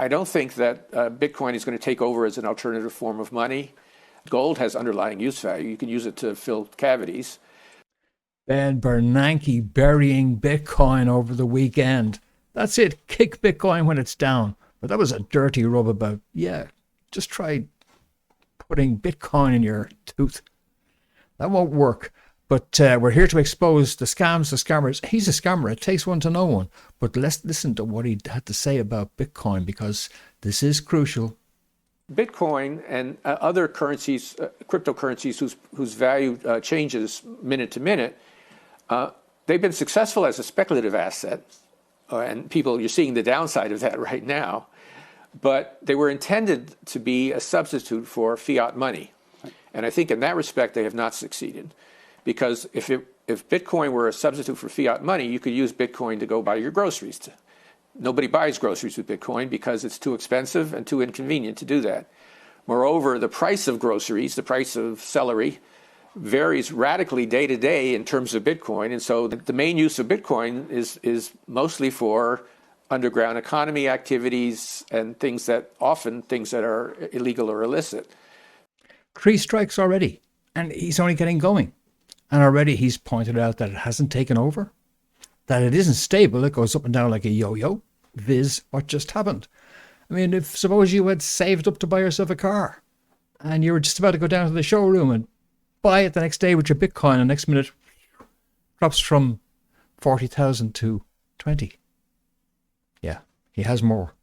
I don't think that Bitcoin is going to take over as an alternative form of money. Gold has underlying use value. You can use it to fill cavities. Ben Bernanke burying Bitcoin over the weekend. That's it. Kick Bitcoin when it's down. But that was a dirty rub about, just try putting Bitcoin in your tooth. That won't work. But we're here to expose the scams, the scammers. He's a scammer. It takes one to know one. But let's listen to what he had to say about Bitcoin, because this is crucial. Bitcoin and other currencies, cryptocurrencies whose value changes minute to minute, they've been successful as a speculative asset. And you're seeing the downside of that right now. But they were intended to be a substitute for fiat money. And I think in that respect, they have not succeeded. Because if Bitcoin were a substitute for fiat money, you could use Bitcoin to go buy your groceries. Nobody buys groceries with Bitcoin because it's too expensive and too inconvenient to do that. Moreover, the price of groceries, the price of celery, varies radically day to day in terms of Bitcoin. And so the main use of Bitcoin is mostly for underground economy activities and things that are illegal or illicit. 3 strikes already, and he's only getting going. And already he's pointed out that it hasn't taken over, that it isn't stable. It goes up and down like a yo-yo. Viz, what just happened? I mean, if suppose you had saved up to buy yourself a car and you were just about to go down to the showroom and buy it the next day with your Bitcoin, and next minute drops from 40,000 to 20. Yeah, he has more.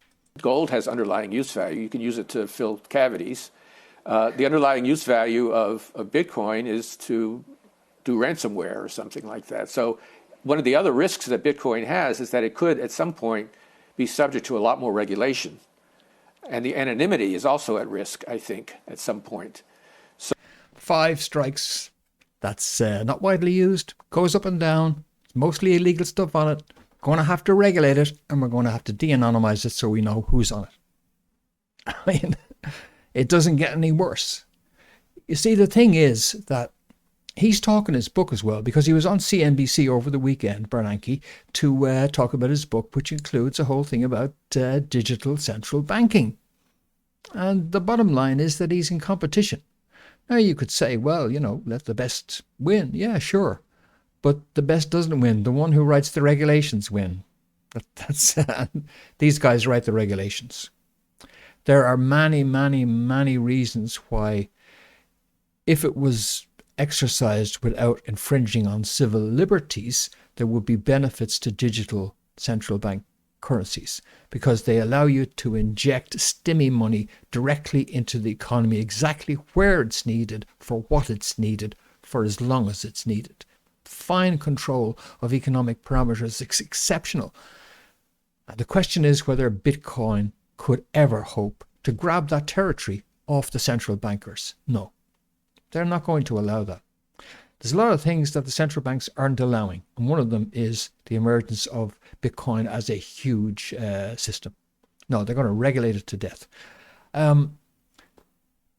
Gold has underlying use value. You can use it to fill cavities. The underlying use value of Bitcoin is to do ransomware or something like that. So one of the other risks that Bitcoin has is that it could at some point be subject to a lot more regulation. And the anonymity is also at risk, I think, at some point. 5 strikes. That's not widely used. Goes up and down. It's mostly illegal stuff on it. Going to have to regulate it, and we're going to have to de-anonymize it so we know who's on it. I mean, it doesn't get any worse. You see, the thing is that he's talking his book as well, because he was on CNBC over the weekend, Bernanke, to talk about his book, which includes a whole thing about digital central banking. And the bottom line is that he's in competition. Now, you could say, well, let the best win. Yeah, sure. But the best doesn't win. The one who writes the regulations win. That's these guys write the regulations. There are many, many, many reasons why, if it was exercised without infringing on civil liberties, there would be benefits to digital central bank currencies, because they allow you to inject stimmy money directly into the economy, exactly where it's needed, for what it's needed, for as long as it's needed. Fine control of economic parameters is exceptional. And the question is whether Bitcoin could ever hope to grab that territory off the central bankers. No, they're not going to allow that. There's a lot of things that the central banks aren't allowing, and one of them is the emergence of Bitcoin as a huge system. No, they're going to regulate it to death. I'm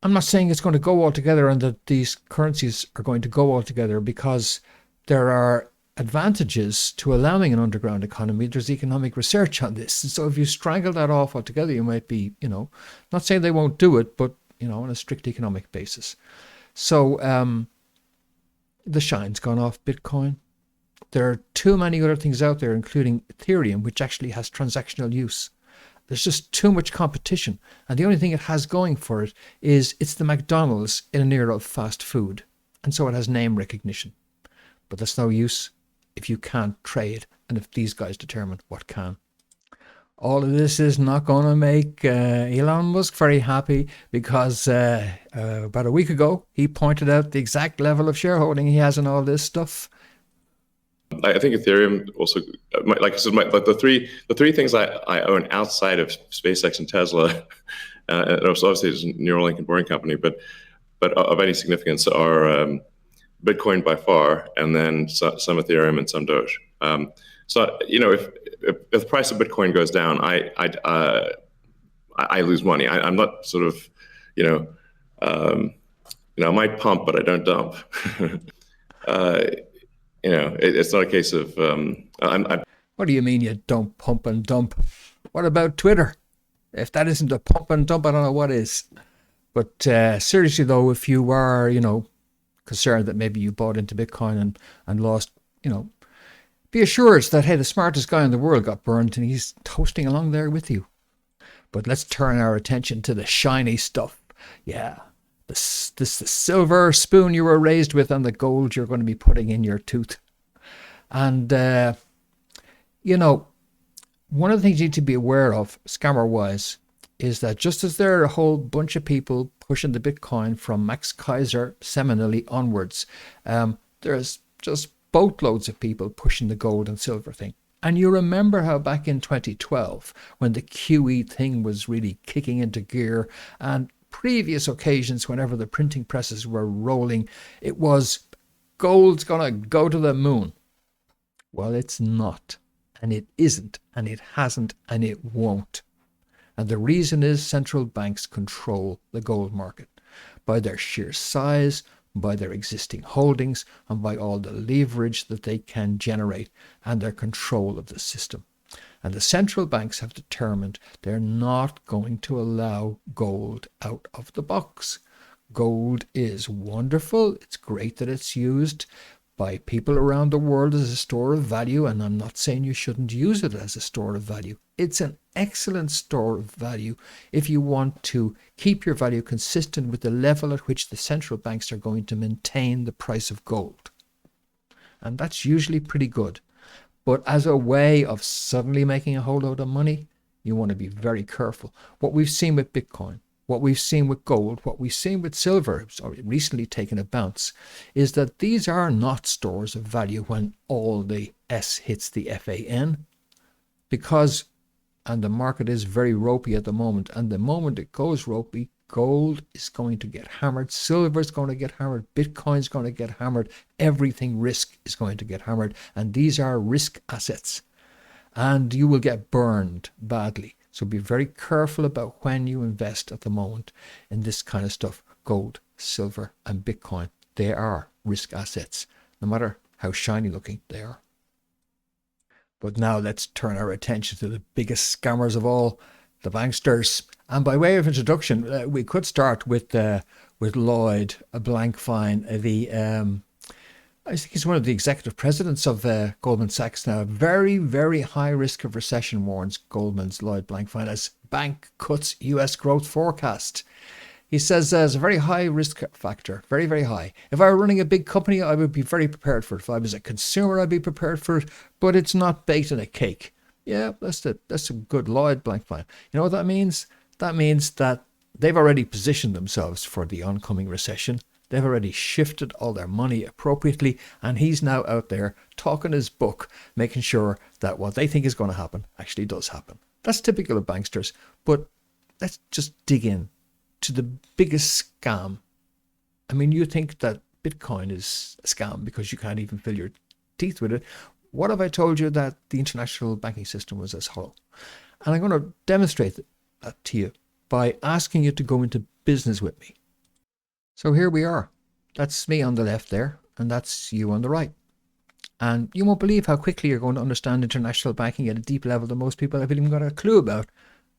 not saying it's going to go all together and that these currencies are going to go all together, because there are advantages to allowing an underground economy. There's economic research on this. And so if you strangle that off altogether, you might be, not saying they won't do it, but, on a strict economic basis. So the shine's gone off Bitcoin. There are too many other things out there, including Ethereum, which actually has transactional use. There's just too much competition. And the only thing it has going for it is it's the McDonald's in an era of fast food. And so it has name recognition. But that's no use if you can't trade, and if these guys determine what can. All of this is not going to make Elon Musk very happy, because about a week ago, he pointed out the exact level of shareholding he has in all this stuff. I think Ethereum also, like I said, the three things I own outside of SpaceX and Tesla, and obviously it's Neuralink and Boring Company, but of any significance are Bitcoin by far, and then some Ethereum and some Doge. So if the price of Bitcoin goes down, I lose money. I'm not sort of, I might pump, but I don't dump. It's not a case of. What do you mean you don't pump and dump? What about Twitter? If that isn't a pump and dump, I don't know what is. But seriously though, if you are, concerned that maybe you bought into Bitcoin and lost, be assured that, hey, the smartest guy in the world got burned and he's toasting along there with you. But let's turn our attention to the shiny stuff. Yeah, the silver spoon you were raised with and the gold you're going to be putting in your tooth. And, one of the things you need to be aware of, scammer-wise, is that just as there are a whole bunch of people pushing the Bitcoin from Max Kaiser seminally onwards, there's just boatloads of people pushing the gold and silver thing. And you remember how back in 2012, when the QE thing was really kicking into gear, and previous occasions whenever the printing presses were rolling, it was gold's going to go to the moon. Well, it's not, and it isn't, and it hasn't, and it won't. And the reason is central banks control the gold market by their sheer size, by their existing holdings, and by all the leverage that they can generate and their control of the system. And the central banks have determined they're not going to allow gold out of the box. Gold is wonderful. It's great that it's used by people around the world as a store of value, and I'm not saying you shouldn't use it as a store of value. It's an excellent store of value if you want to keep your value consistent with the level at which the central banks are going to maintain the price of gold. And that's usually pretty good. But as a way of suddenly making a whole load of money, you want to be very careful. What we've seen with Bitcoin, what we've seen with gold, what we've seen with silver, it's recently taken a bounce, is that these are not stores of value when all the S hits the FAN, because, and the market is very ropey at the moment, and the moment it goes ropey, gold is going to get hammered, silver is going to get hammered, Bitcoin is going to get hammered, everything risk is going to get hammered, and these are risk assets, and you will get burned badly. So be very careful about when you invest at the moment in this kind of stuff. Gold, silver, and Bitcoin, they are risk assets, no matter how shiny looking they are. But now let's turn our attention to the biggest scammers of all, the banksters. And by way of introduction, we could start with Lloyd Blankfein, I think he's one of the executive presidents of Goldman Sachs now. Very, very high risk of recession, warns Goldman's Lloyd Blankfein as bank cuts US growth forecast. He says there's a very high risk factor, very, very high. If I were running a big company, I would be very prepared for it. If I was a consumer, I'd be prepared for it, but it's not baked in a cake. Yeah, that's a good Lloyd Blankfein. You know what that means? That means that they've already positioned themselves for the oncoming recession. They've already shifted all their money appropriately, and he's now out there talking his book, making sure that what they think is going to happen actually does happen. That's typical of banksters, but let's just dig in to the biggest scam. I mean, you think that Bitcoin is a scam because you can't even fill your teeth with it. What if I told you that the international banking system was as hollow? And I'm going to demonstrate that to you by asking you to go into business with me. So here we are. That's me on the left there, and that's you on the right. And you won't believe how quickly you're going to understand international banking at a deep level that most people haven't even got a clue about,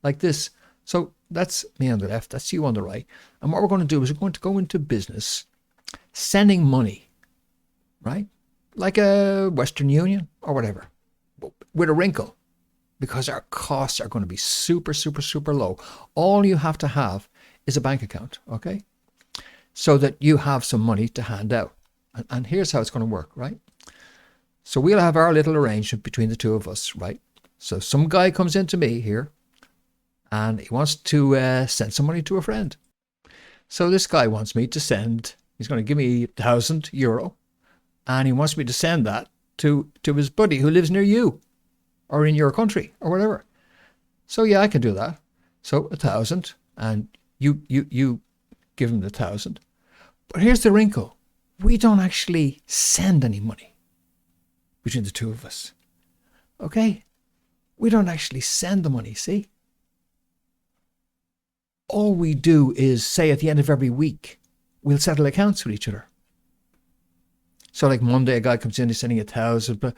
like this. So that's me on the left, that's you on the right. And what we're going to do is we're going to go into business sending money, right? Like a Western Union or whatever, with a wrinkle, because our costs are going to be super, super, super low. All you have to have is a bank account, okay? So that you have some money to hand out. And here's how it's going to work, right? So we'll have our little arrangement between the two of us, right? So some guy comes into me here and he wants to send some money to a friend. So this guy wants me to send, he's going to give me €1,000 and he wants me to send that to his buddy who lives near you or in your country or whatever. So yeah, I can do that. So 1,000 and you give him the 1,000. But here's the wrinkle. We don't actually send any money between the two of us. Okay? We don't actually send the money, see? All we do is say at the end of every week, we'll settle accounts with each other. So like Monday, a guy comes in, he's sending 1,000, but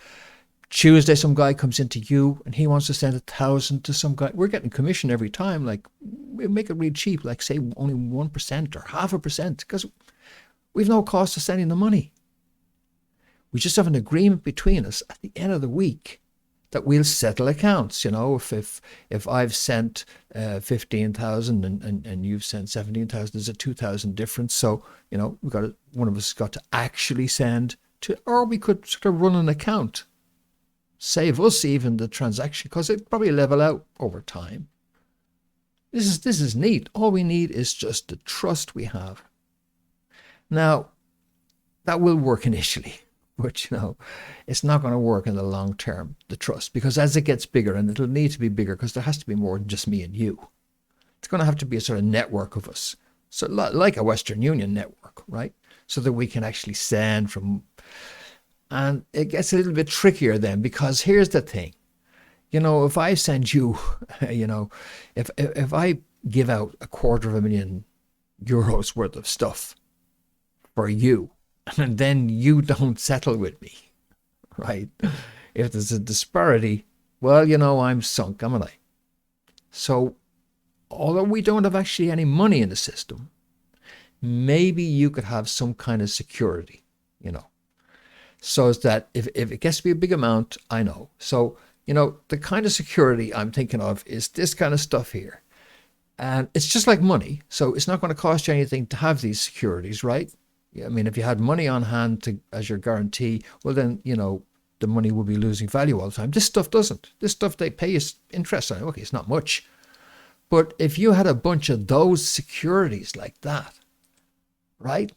Tuesday, some guy comes into you and he wants to send 1,000 to some guy. We're getting commission every time. Like, we make it really cheap, like say only 1% or 0.5%, because we've no cost of sending the money. We just have an agreement between us at the end of the week that we'll settle accounts. You know, if I've sent 15,000 and you've sent 17,000, there's a 2,000 difference. So, you know, one of us has got to actually send to, or we could sort of run an account, save us even the transaction, because it probably level out over time. This is neat. All we need is just the trust we have. Now, that will work initially, but you know, it's not going to work in the long term, the trust, because as it gets bigger, and it'll need to be bigger because there has to be more than just me and you. It's going to have to be a sort of network of us. So like a Western Union network, right? So that we can actually send from, and it gets a little bit trickier then, because here's the thing. You know, if I send you, you know, if I give out €250,000 worth of stuff for you, and then you don't settle with me, right? If there's a disparity, well, you know, I'm sunk, am I? So, although we don't have actually any money in the system, maybe you could have some kind of security, you know, so as that if it gets to be a big amount, I know. So, you know, the kind of security I'm thinking of is this kind of stuff here. And it's just like money. So it's not going to cost you anything to have these securities, right? I mean, if you had money on hand as your guarantee, well, then, you know, the money will be losing value all the time. This stuff doesn't. This stuff, they pay you interest on it. Okay, it's not much. But if you had a bunch of those securities like that, right,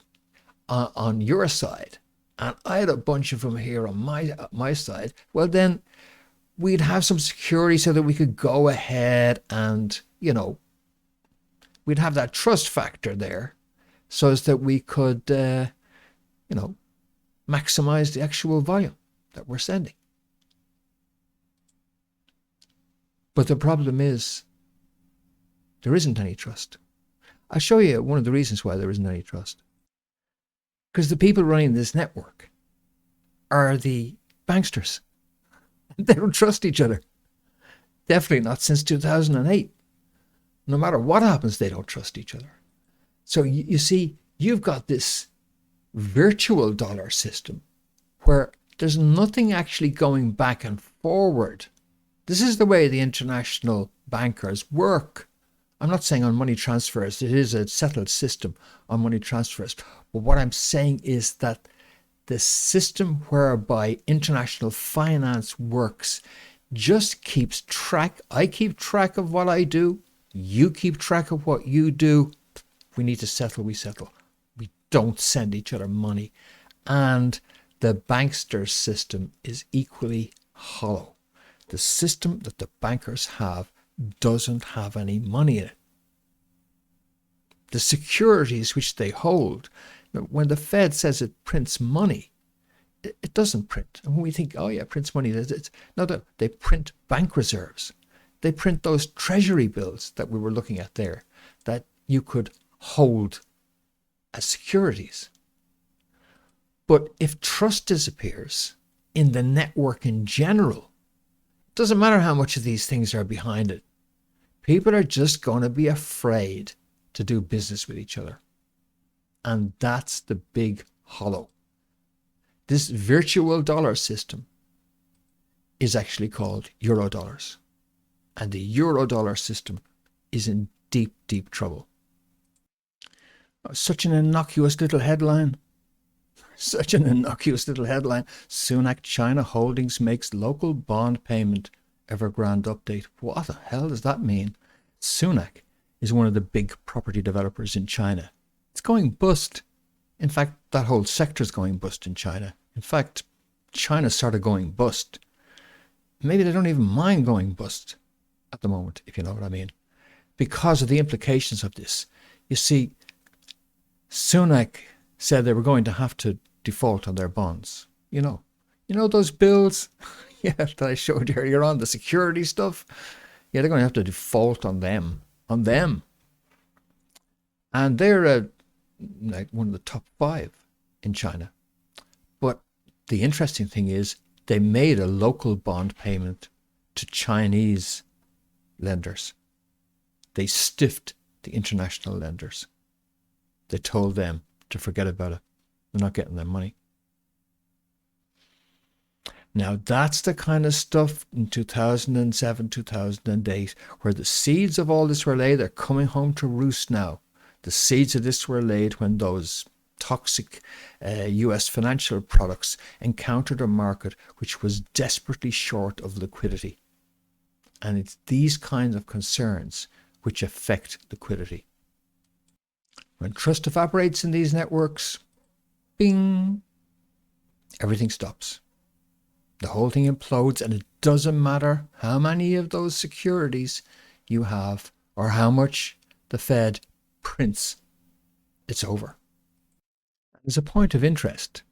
on your side, and I had a bunch of them here on my side, well, then we'd have some security so that we could go ahead and, you know, we'd have that trust factor there so as that we could, you know, maximize the actual volume that we're sending. But the problem is there isn't any trust. I'll show you one of the reasons why there isn't any trust. Because the people running this network are the banksters. They don't trust each other. Definitely not since 2008. No matter what happens, they don't trust each other. So you see, you've got this virtual dollar system where there's nothing actually going back and forward. This is the way the international bankers work. I'm not saying on money transfers. It is a settled system on money transfers. But what I'm saying is that the system whereby international finance works just keeps track. I keep track of what I do. You keep track of what you do. We need to settle, we settle. We don't send each other money. And the Banksters system is equally hollow. The system that the bankers have doesn't have any money in it. The securities which they hold, when the Fed says it prints money, it doesn't print. And when we think, oh yeah, it prints money, no, they print bank reserves. They print those treasury bills that we were looking at there, that you could hold as securities. But if trust disappears in the network in general, it doesn't matter how much of these things are behind it. People are just going to be afraid to do business with each other. And that's the big hollow. This virtual dollar system is actually called Eurodollars. And the Eurodollar system is in deep, deep trouble. Such an innocuous little headline. Such an innocuous little headline. Sunak China Holdings makes local bond payment Evergrande update. What the hell does that mean? Sunak is one of the big property developers in China. It's going bust. In fact, that whole sector is going bust in China. In fact, China started going bust. Maybe they don't even mind going bust at the moment, if you know what I mean, because of the implications of this. You see, Sunak said they were going to have to default on their bonds. You know those bills, yeah, that I showed you earlier on, the security stuff. Yeah, they're going to have to default on them, and they're like one of the top 5 in China. But the interesting thing is, They made a local bond payment to Chinese lenders. They stiffed the international lenders. They told them to forget about it. They're not getting their money. Now, that's the kind of stuff in 2007, 2008, where the seeds of all this were laid. They're coming home to roost now. The seeds of this were laid when those toxic US financial products encountered a market which was desperately short of liquidity. And it's these kinds of concerns which affect liquidity. When trust evaporates in these networks, bing, everything stops. The whole thing implodes, and it doesn't matter how many of those securities you have or how much the Fed prints. It's over. As a point of interest,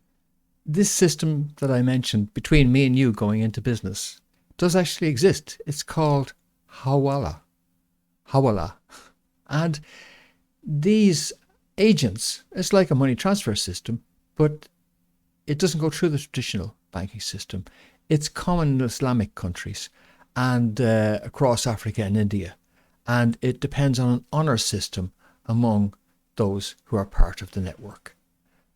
this system that I mentioned between me and you going into business does actually exist. It's called Hawala. Hawala. And these agents, it's like a money transfer system, but it doesn't go through the traditional banking system. It's common in Islamic countries and across Africa and India. And it depends on an honor system among those who are part of the network.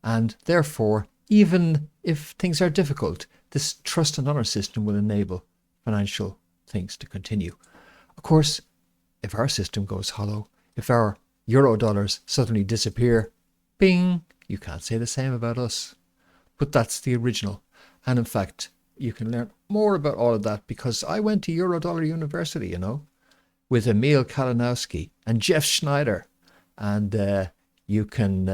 And therefore, even if things are difficult, this trust and honor system will enable financial things to continue. Of course, if our system goes hollow, if our euro dollars suddenly disappear, bing, you can't say the same about us. But that's the original. And in fact, you can learn more about all of that because I went to Eurodollar University, you know, with Emil Kalinowski and Jeff Schneider. And you can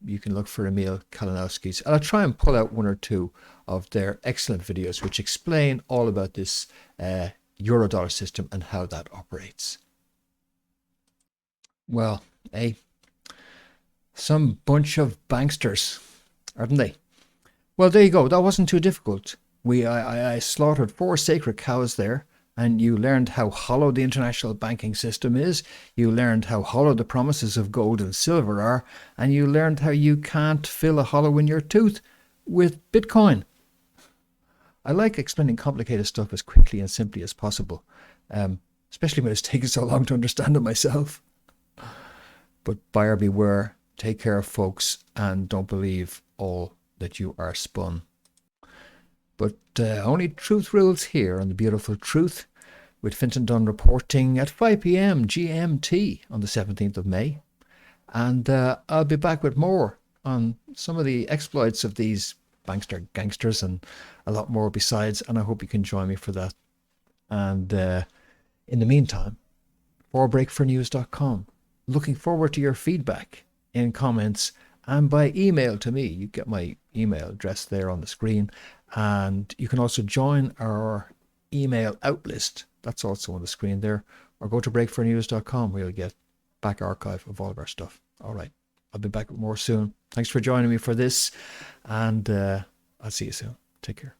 look for Emil Kalinowski's. And I'll try and pull out one or two of their excellent videos which explain all about this Eurodollar system and how that operates. Well, some bunch of banksters, aren't they? Well, there you go. That wasn't too difficult. I slaughtered 4 sacred cows there, and you learned how hollow the international banking system is. You learned how hollow the promises of gold and silver are, and you learned how you can't fill a hollow in your tooth with Bitcoin. I like explaining complicated stuff as quickly and simply as possible, especially when it's taken so long to understand it myself. But buyer beware, take care of folks, and don't believe all that you are spun. But only truth rules here on The Beautiful Truth, with Fintan Dunn reporting at 5 p.m. GMT on the 17th of May. And I'll be back with more on some of the exploits of these bankster gangsters and a lot more besides, and I hope you can join me for that. And in the meantime, forbreakfornews.com. Looking forward to your feedback in comments and by email to me. You get my email address there on the screen. And you can also join our email out list. That's also on the screen there. Or go to breakfornews.com where you'll get back archive of all of our stuff. All right. I'll be back with more soon. Thanks for joining me for this. And I'll see you soon. Take care.